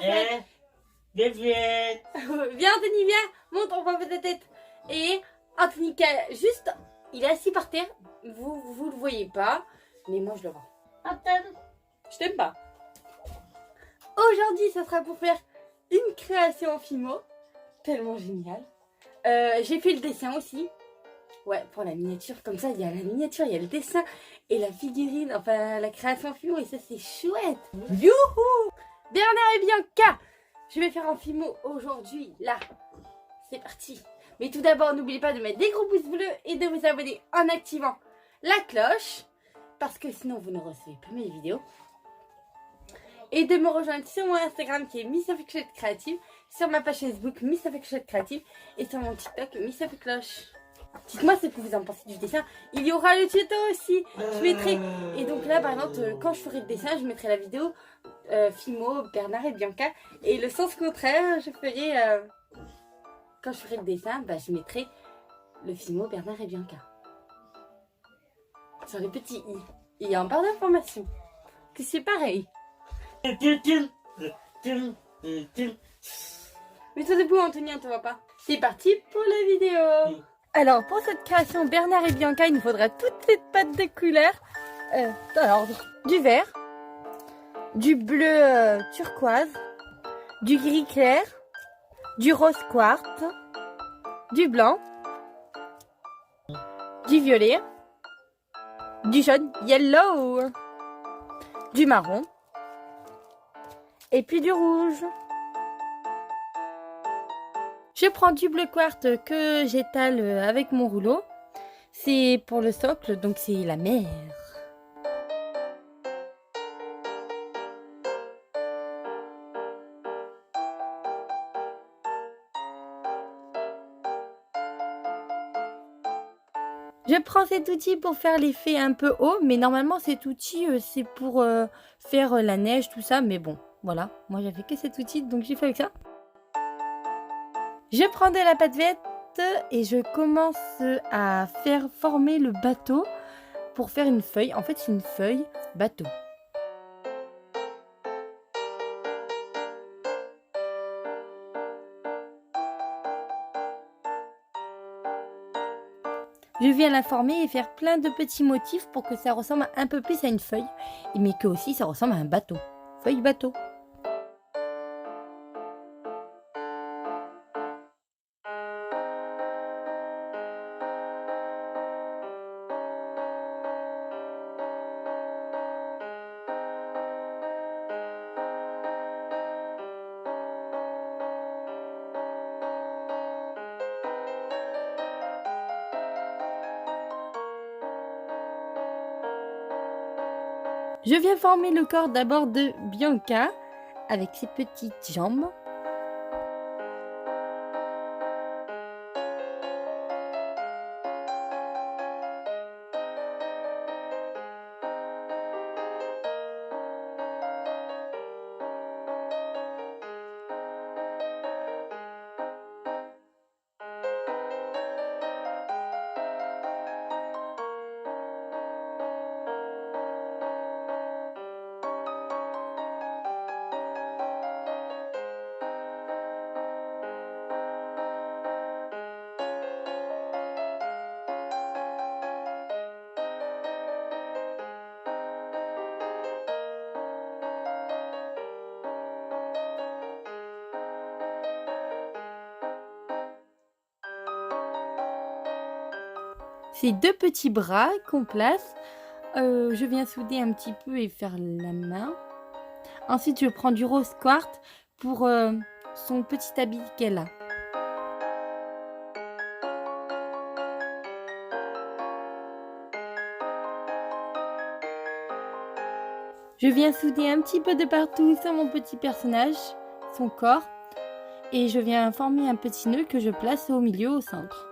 personne. Viens. Viens Anthony, viens. Monte, on va mettre ta tête. Et Anthony, juste, il est assis par terre. Vous le voyez pas, mais moi je le vois. Je t'aime pas. Aujourd'hui, ça sera pour faire une création en Fimo. Tellement génial. J'ai fait le dessin aussi. Ouais, pour la miniature, comme ça, il y a la miniature, il y a le dessin et la figurine, enfin la création Fimo, et ça c'est chouette. Youhou! Bernard et Bianca, je vais faire un Fimo aujourd'hui, là. C'est parti. Mais tout d'abord, n'oubliez pas de mettre des gros pouces bleus et de vous abonner en activant la cloche, parce que sinon vous ne recevez pas mes vidéos. Et de me rejoindre sur mon Instagram qui est Miss Affectionate Creative, sur ma page Facebook Miss Affectionate Creative et sur mon TikTok Miss Affecloche. Dites-moi ce que vous en pensez du dessin. Il y aura le tuto aussi. Je mettrai. Et donc là, par exemple, quand je ferai le dessin, je mettrai la vidéo Fimo, Bernard et Bianca. Et le sens contraire, je ferai. Quand je ferai le dessin, bah, je mettrai le Fimo, Bernard et Bianca. Sur les petits i. Et en barre d'information. Que c'est pareil. Mets-toi debout, Anthony, on te voit pas. C'est parti pour la vidéo. Alors, pour cette création Bernard et Bianca, il nous faudra toutes ces pattes de couleurs. Alors, du vert, du bleu turquoise, du gris clair, du rose quartz, du blanc, du violet, du jaune yellow, du marron et puis du rouge. Je prends du bleu quartz que j'étale avec mon rouleau. C'est pour le socle, donc c'est la mer. Je prends cet outil pour faire l'effet un peu haut, mais normalement cet outil c'est pour faire la neige, tout ça, mais bon, voilà, moi j'avais que cet outil, donc j'ai fait avec ça. Je prends de la pâte verte et je commence à faire former le bateau pour faire une feuille. En fait, c'est une feuille bateau. Je viens la former et faire plein de petits motifs pour que ça ressemble un peu plus à une feuille, mais que aussi ça ressemble à un bateau. Feuille bateau. Je viens former le corps d'abord de Bianca avec ses petites jambes. Ces deux petits bras qu'on place, je viens souder un petit peu et faire la main. Ensuite, je prends du rose quartz pour son petit habit qu'elle a. Je viens souder un petit peu de partout sur mon petit personnage, son corps, et je viens former un petit nœud que je place au milieu, au centre.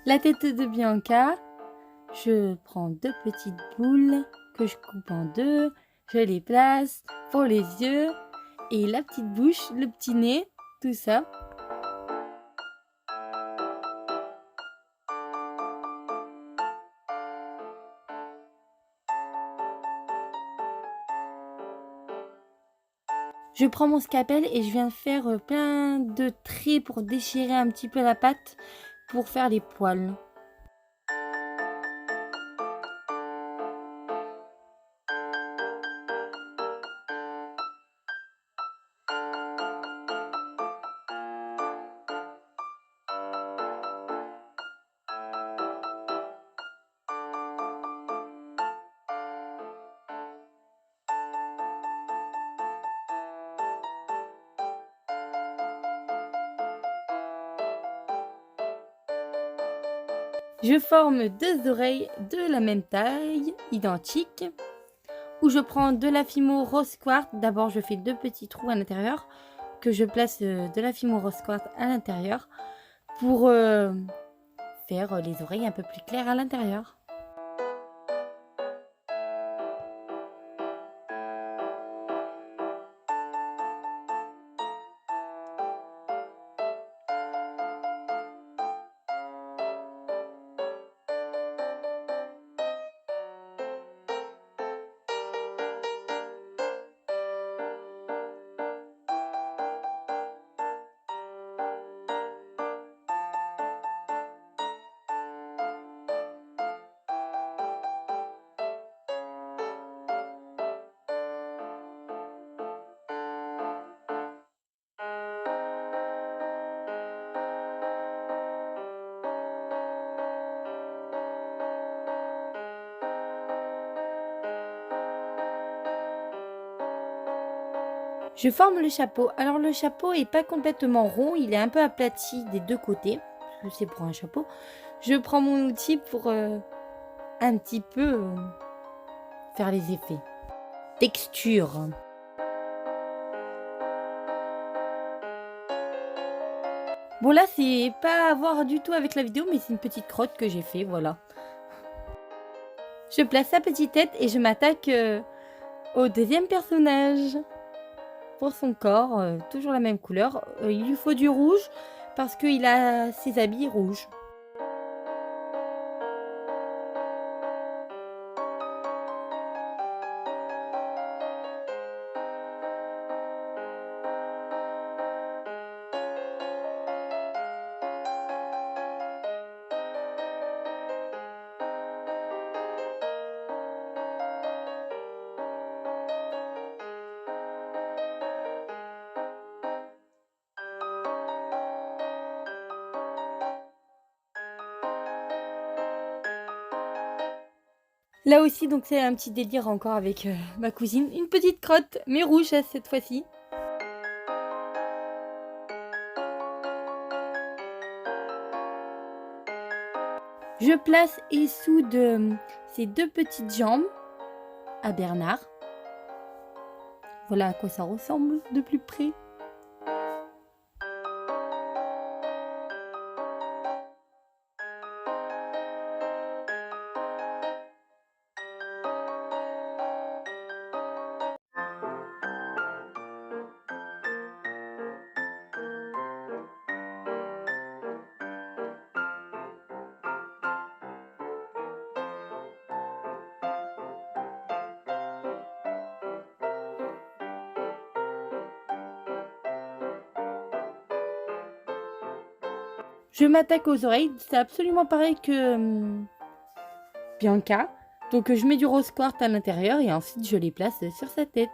La tête de Bianca, je prends 2 petites boules que je coupe en 2, je les place pour les yeux et la petite bouche, le petit nez, tout ça. Je prends mon scalpel et je viens faire plein de traits pour déchirer un petit peu la pâte pour faire les poils. Je forme 2 oreilles de la même taille, identiques, où je prends de la Fimo rose quartz. D'abord, je fais 2 petits trous à l'intérieur, que je place de la Fimo rose quartz à l'intérieur pour faire les oreilles un peu plus claires à l'intérieur. Je forme le chapeau. Alors le chapeau est pas complètement rond, il est un peu aplati des 2 côtés, parce que c'est pour un chapeau. Je prends mon outil pour un petit peu faire les effets. Texture. Bon là c'est pas à voir du tout avec la vidéo, mais c'est une petite crotte que j'ai fait, voilà. Je place sa petite tête et je m'attaque au deuxième personnage. Pour son corps, toujours la même couleur. Il lui faut du rouge parce qu'il a ses habits rouges. Là aussi, donc c'est un petit délire encore avec ma cousine. Une petite crotte, mais rouge cette fois-ci. Je place et soude ces 2 petites jambes à Bernard. Voilà à quoi ça ressemble de plus près. Je m'attaque aux oreilles, c'est absolument pareil que Bianca. Donc je mets du rose quartz à l'intérieur et ensuite je les place sur sa tête.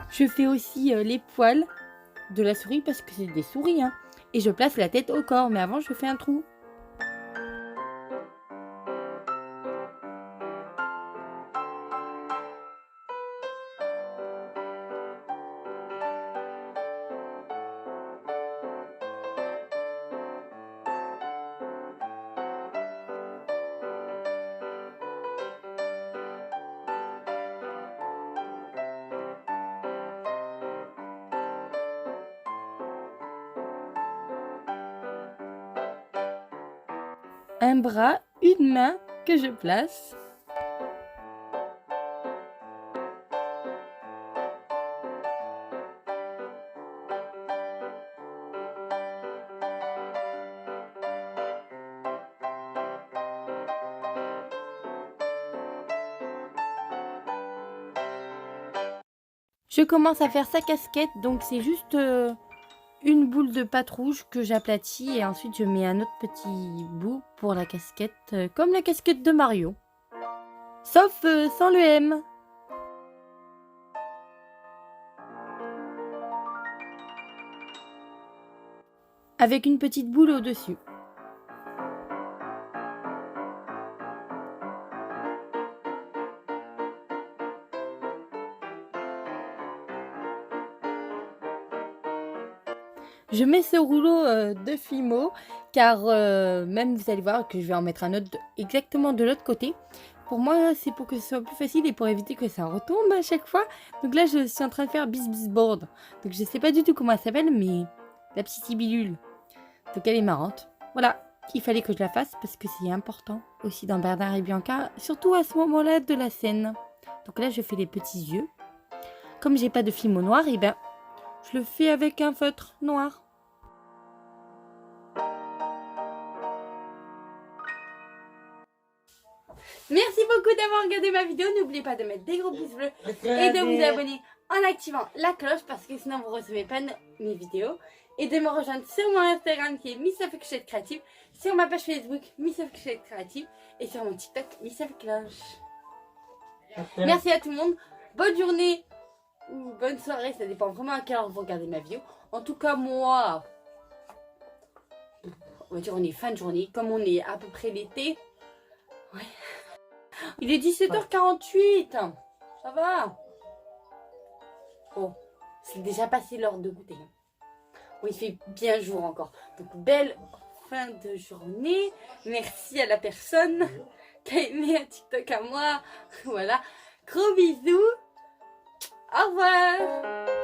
Je fais aussi les poils de la souris parce que c'est des souris. Hein. Et je place la tête au corps. Mais avant, je fais un trou. Un bras, une main que je place. Je commence à faire sa casquette, donc c'est juste une boule de pâte rouge que j'aplatis et ensuite je mets un autre petit bout pour la casquette, comme la casquette de Mario. Sauf sans le M. Avec une petite boule au-dessus. Je mets ce rouleau de Fimo car même vous allez voir que je vais en mettre un autre exactement de l'autre côté. Pour moi c'est pour que ce soit plus facile et pour éviter que ça retombe à chaque fois. Donc là je suis en train de faire Bis Board. Donc je sais pas du tout comment elle s'appelle mais la petite Sibylule. Donc elle est marrante. Voilà, il fallait que je la fasse parce que c'est important aussi dans Bernard et Bianca. Surtout à ce moment-là de la scène. Donc là je fais les petits yeux. Comme j'ai pas de Fimo noir, et ben je le fais avec un feutre noir. Merci beaucoup d'avoir regardé ma vidéo. N'oubliez pas de mettre des gros pouces bleus et de vous abonner en activant la cloche parce que sinon vous ne recevez pas mes vidéos. Et de me rejoindre sur mon Instagram qui est Miss of Cloche Créative, sur ma page Facebook Miss of Cloche Créative et sur mon TikTok Miss of Cloche. Merci à tout le monde. Bonne journée ou bonne soirée, ça dépend vraiment à quelle heure vous regardez ma vidéo. En tout cas, moi, on va dire on est fin de journée, comme on est à peu près l'été. Ouais. Il est 17h48. Ça va. Oh, c'est déjà passé l'heure de goûter. Oui, il fait bien jour encore. Donc, belle fin de journée. Merci à la personne qui a aimé un TikTok à moi. Voilà. Gros bisous. Au revoir.